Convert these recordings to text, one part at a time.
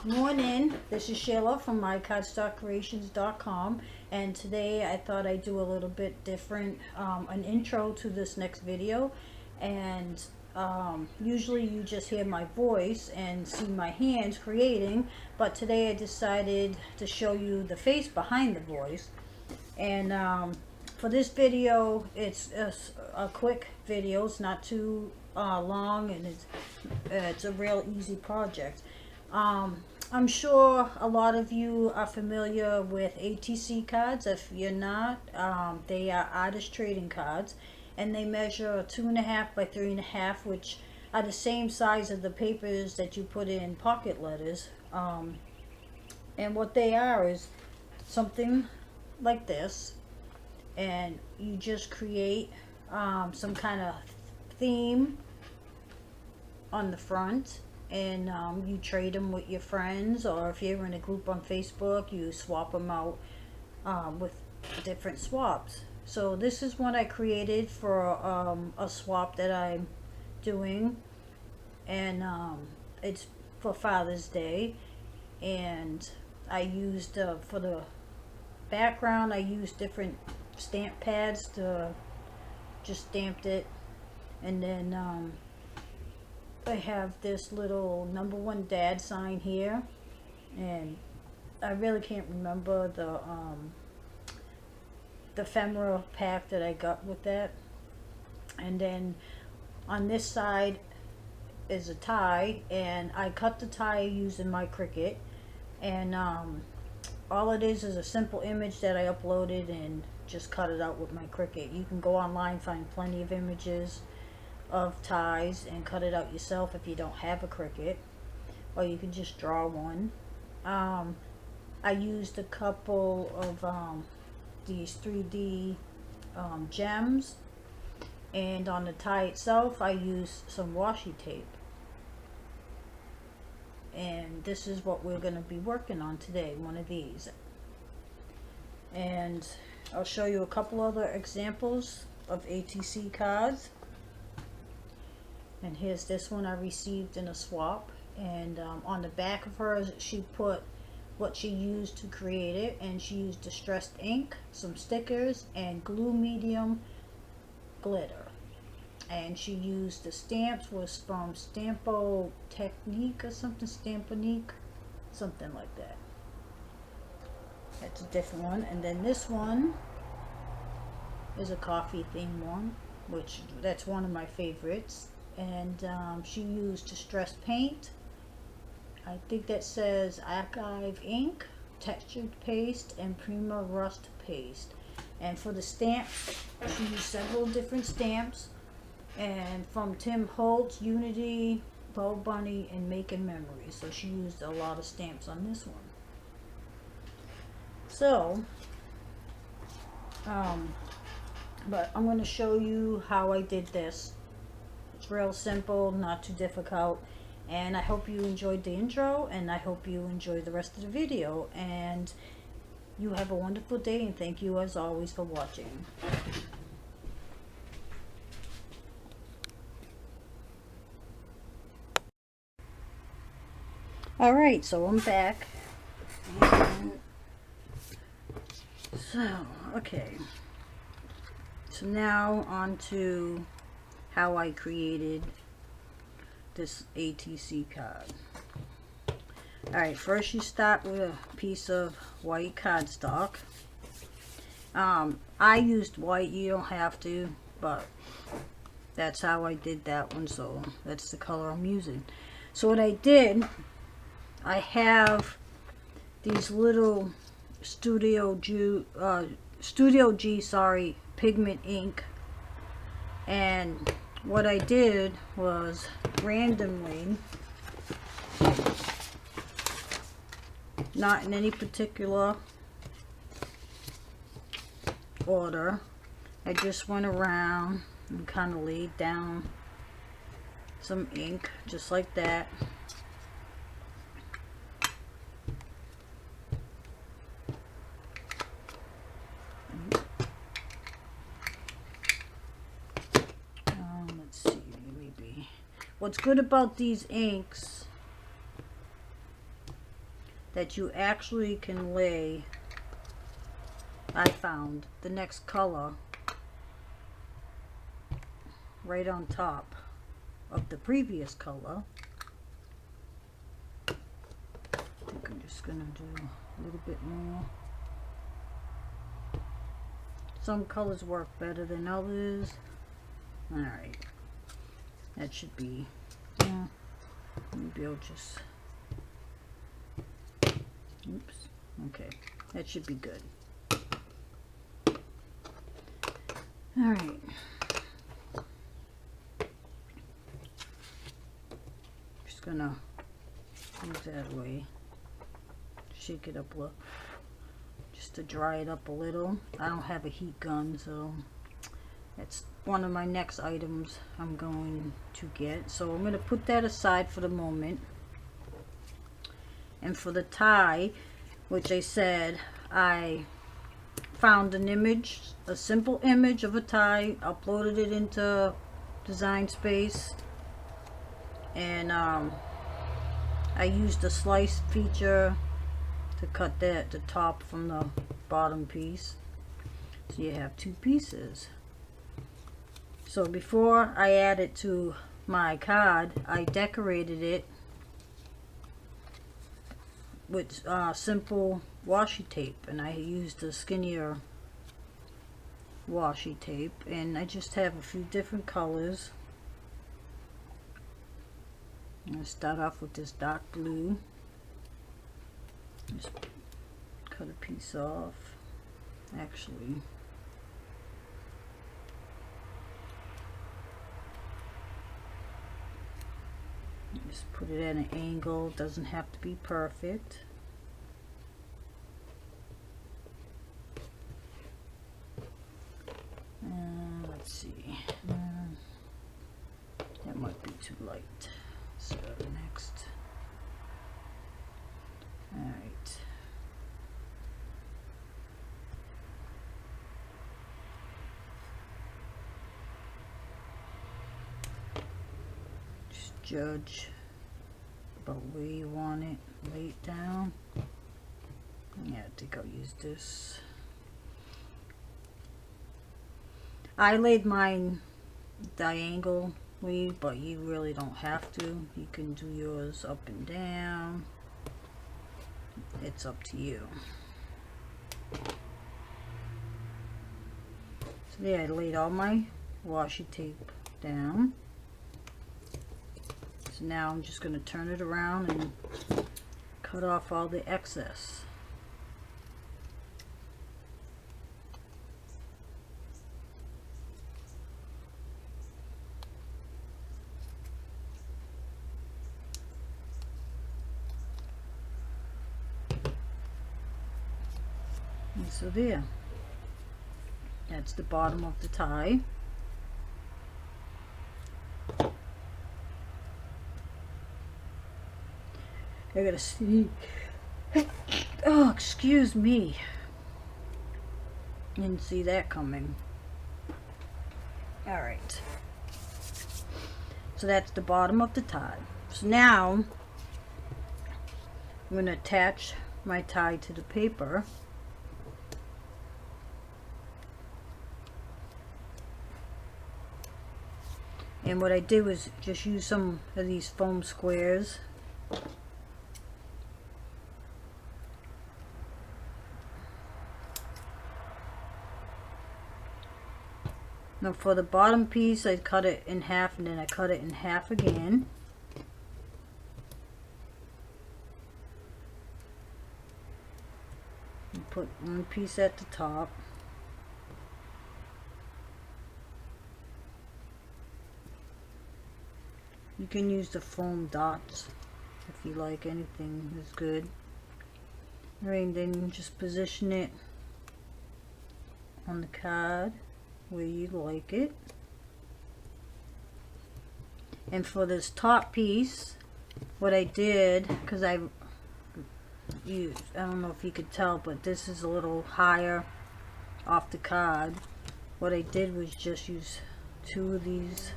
Morning, this is Sheila from mycardstockcreations.com, and today I thought I'd do a little bit different, an intro to this next video. And usually you just hear my voice and see my hands creating, but today I decided to show you the face behind the voice. And for this video, it's a quick video. It's not too long, and it's a real easy project. I'm sure a lot of you are familiar with ATC cards. If you're not, they are artist trading cards, and they measure 2.5 by 3.5, which are the same size of the papers that you put in pocket letters. And what they are is something like this, and you just create some kind of theme on the front, and you trade them with your friends, or if you're in a group on Facebook, you swap them out with different swaps. So this is what I created for a swap that I'm doing, and it's for Father's Day. And I used for the background, I used different stamp pads to just stamped it, and then I have this little #1 dad sign here, and I really can't remember the ephemera pack that I got with that. And then on this side is a tie, and I cut the tie using my Cricut, and all it is a simple image that I uploaded and just cut it out with my Cricut. You can go online, find plenty of images of ties, and cut it out yourself if you don't have a Cricut, or you can just draw one. I used a couple of these 3D gems, and on the tie itself I used some washi tape, and this is what we're going to be working on today, one of these. And I'll show you a couple other examples of ATC cards. And here's this one I received in a swap, and on the back of hers she put what she used to create it, and she used distressed ink, some stickers, and glue medium glitter. And she used the stamps was from Stampo Technique or something, Stamponique, something like that. That's a different one. And then this one is a coffee themed one, which that's one of my favorites. And she used distressed paint. I think that says archive ink, textured paste, and Prima rust paste. And for the stamps, she used several different stamps, and from Tim Holtz, Unity, Bo Bunny, and Making Memories. So she used a lot of stamps on this one. So but I'm going to show you how I did this. It's real simple, not too difficult, and I hope you enjoyed the intro, and I hope you enjoy the rest of the video, and you have a wonderful day, and thank you as always for watching. Alright, so I'm back, and okay, so now on to how I created this ATC card. Alright, first you start with a piece of white cardstock. I used white, you don't have to, but that's how I did that one, so that's the color I'm using. So what I did, I have these little Studio G pigment ink, and what I did was randomly, not in any particular order, I just went around and kind of laid down some ink just like that. Let's see, maybe what's good about these inks that you actually can lay, I found, the next color right on top of the previous color. I think I'm just gonna do a little bit more. Some colors work better than others. Alright, that should be, yeah, maybe I'll just, oops, okay, that should be good. Alright, just gonna move that away, shake it up a little, just to dry it up a little. I don't have a heat gun, so that's one of my next items I'm going to get. So I'm going to put that aside for the moment. And for the tie, which I said I found an image, a simple image of a tie, uploaded it into Design Space, and I used the slice feature to cut the top from the bottom piece, so you have two pieces. So before I add it to my card, I decorated it with simple washi tape, and I used a skinnier washi tape, and I just have a few different colors. I'm going to start off with this dark blue. Just cut a piece off. Actually, just put it at an angle. Doesn't have to be perfect. Let's see. That might be too light. So next. All right. Just judge about where you want it, lay it down. Yeah, I think I'll use this. I laid mine diagonally, but you really don't have to. You can do yours up and down. It's up to you. So there, I laid all my washi tape down. So now I'm just going to turn it around and cut off all the excess. And so there, that's the bottom of the tie. I gotta see. Oh, excuse me. Didn't see that coming. Alright. So that's the bottom of the tie. So now I'm going to attach my tie to the paper. And what I did was just use some of these foam squares. Now for the bottom piece, I cut it in half, and then I cut it in half again. And put one piece at the top. You can use the foam dots if you like. Anything is good. Alright, then just position it on the card where you like it. And for this top piece, what I did, because I don't know if you could tell, but this is a little higher off the card. What I did was just use two of these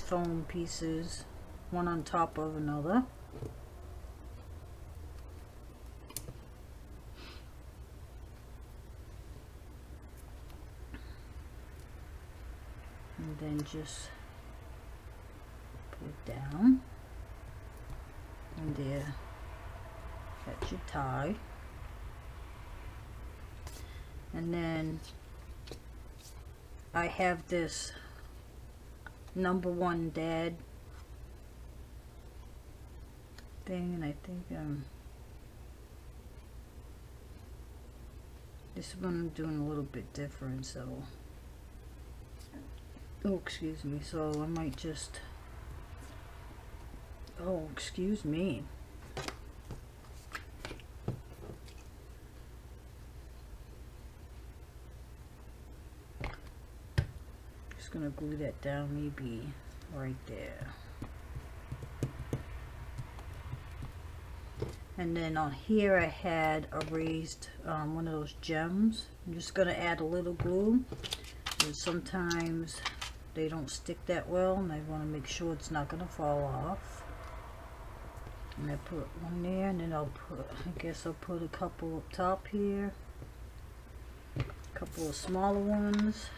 foam pieces, one on top of another. And then just put it down. And there, that's your tie. And then I have this #1 dad thing, and I think this one I'm doing a little bit different, so oh, excuse me, so I might just, oh, excuse me. Just gonna glue that down maybe right there. And then on here I had erased one of those gems. I'm just gonna add a little glue, and sometimes they don't stick that well, and I want to make sure it's not gonna fall off. And I put one there, and then I'll put, I guess I'll put a couple up top here, a couple of smaller ones.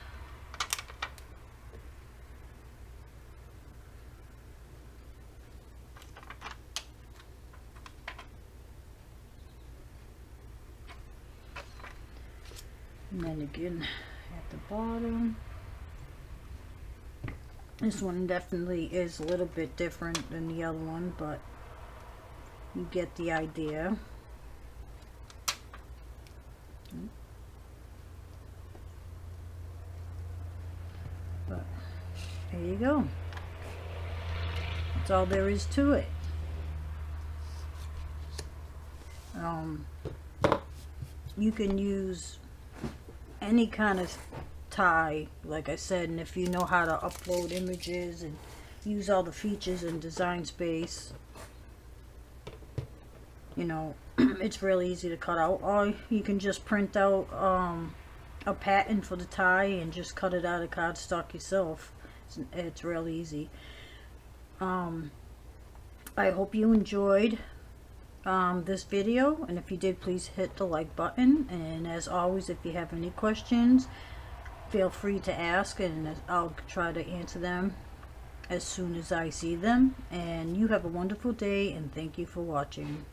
And then again at the bottom. This one definitely is a little bit different than the other one, but you get the idea. But there you go. That's all there is to it. You can use any kind of tie, like I said, and if you know how to upload images and use all the features in Design Space, you know, it's really easy to cut out. Or you can just print out a pattern for the tie and just cut it out of cardstock yourself. It's real easy. I hope you enjoyed this video, and if you did, please hit the like button, and as always, if you have any questions, feel free to ask, and I'll try to answer them as soon as I see them. And you have a wonderful day, and thank you for watching.